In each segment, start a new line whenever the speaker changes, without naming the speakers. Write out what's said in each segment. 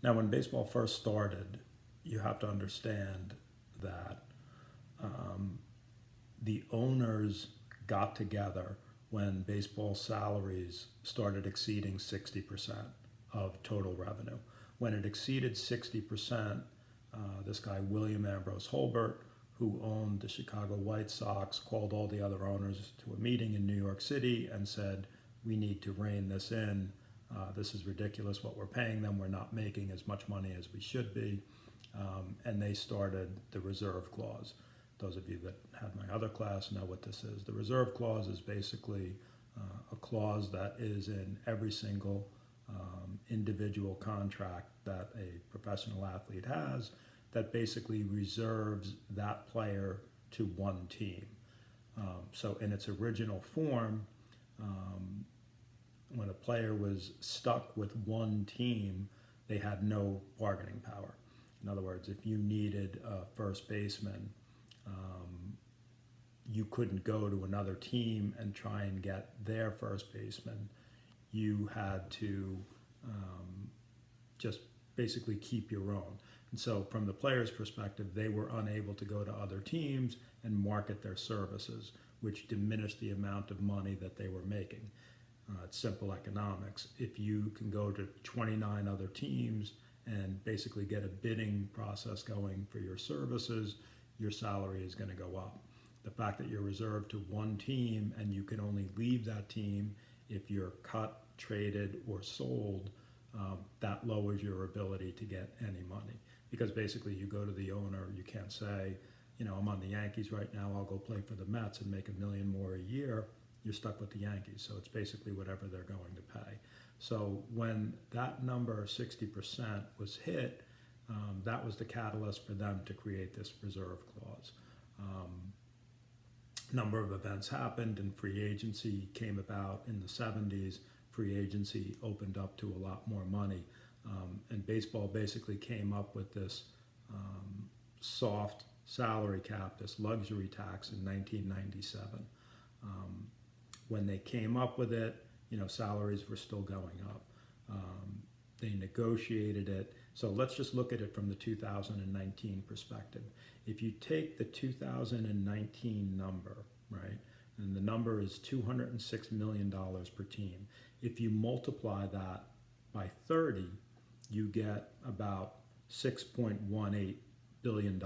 Now, when baseball first started, you have to understand that the owners got together when baseball salaries started exceeding 60% of total revenue. When it exceeded 60%, this guy, William Ambrose Holbert, who owned the Chicago White Sox, called all the other owners to a meeting in New York City and said, we need to rein this in. This is ridiculous what we're paying them. We're not making as much money as we should be. And they started the reserve clause. Those of you that had my other class know what this is. The reserve clause is basically a clause that is in every single individual contract that a professional athlete has that basically reserves that player to one team. So in its original form, when a player was stuck with one team, they had no bargaining power. In other words, if you needed a first baseman, you couldn't go to another team and try and get their first baseman. You had to just basically keep your own. And so from the player's perspective, they were unable to go to other teams and market their services, which diminished the amount of money that they were making. It's simple economics. If you can go to 29 other teams and basically get a bidding process going for your services, your salary is going to go up. The fact that you're reserved to one team and you can only leave that team if you're cut, traded, or sold, that lowers your ability to get any money. Because basically you go to the owner, you can't say, I'm on the Yankees right now, I'll go play for the Mets and make $1 million more a year. You're stuck with the Yankees. So it's basically whatever they're going to pay. So when that number, 60%, was hit, that was the catalyst for them to create this reserve clause. Number of events happened and free agency came about in the 70s. Free agency opened up to a lot more money. And baseball basically came up with this soft salary cap, this luxury tax in 1997. When they came up with it, salaries were still going up. They negotiated it. So let's just look at it from the 2019 perspective. If you take the 2019 number, right, and the number is $206 million per team. If you multiply that by 30, you get about $6.18 billion,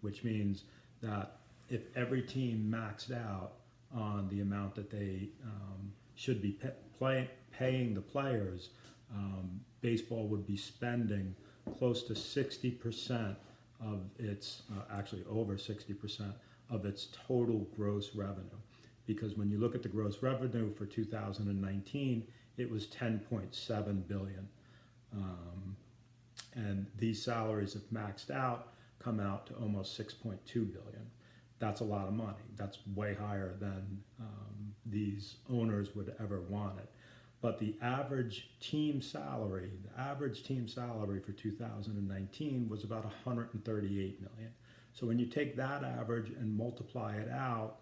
which means that if every team maxed out on the amount that they should be paying the players, baseball would be spending close to 60% of its, actually over 60% of its total gross revenue. Because when you look at the gross revenue for 2019, it was 10.7 billion. And these salaries, if maxed out, come out to almost 6.2 billion. That's a lot of money. That's way higher than these owners would ever want it. But the average team salary for 2019 was about 138 million. So when you take that average and multiply it out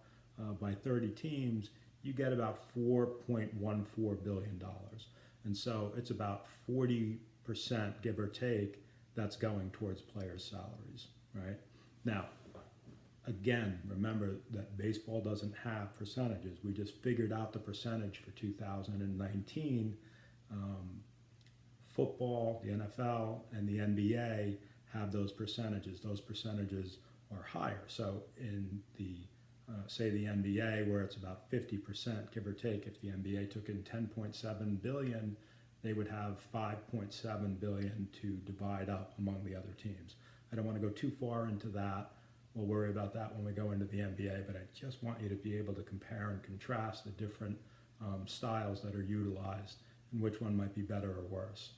by 30 teams, you get about $4.14 billion. And so it's about 40%, give or take, that's going towards players' salaries, right? Now, again, remember that baseball doesn't have percentages. We just figured out the percentage for 2019. Football, the NFL, and the NBA have those percentages. Those percentages are higher. So in the, say the NBA, where it's about 50%, give or take, if the NBA took in 10.7 billion, they would have 5.7 billion to divide up among the other teams. I don't want to go too far into that. We'll worry about that when we go into the NBA, but I just want you to be able to compare and contrast the different styles that are utilized and which one might be better or worse.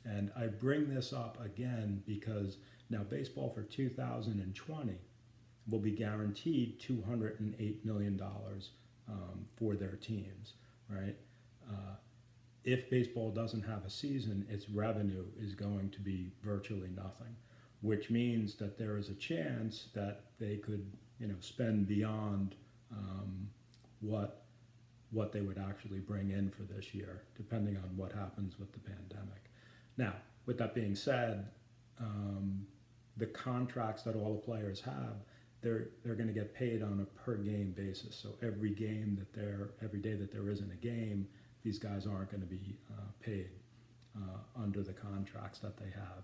And I bring this up again because now baseball for 2020 will be guaranteed $208 million for their teams, right? If baseball doesn't have a season, its revenue is going to be virtually nothing, which means that there is a chance that they could, spend beyond what they would actually bring in for this year, depending on what happens with the pandemic. Now, with that being said, the contracts that all the players have, they're going to get paid on a per game basis. So every day that there isn't a game, these guys aren't going to be paid under the contracts that they have.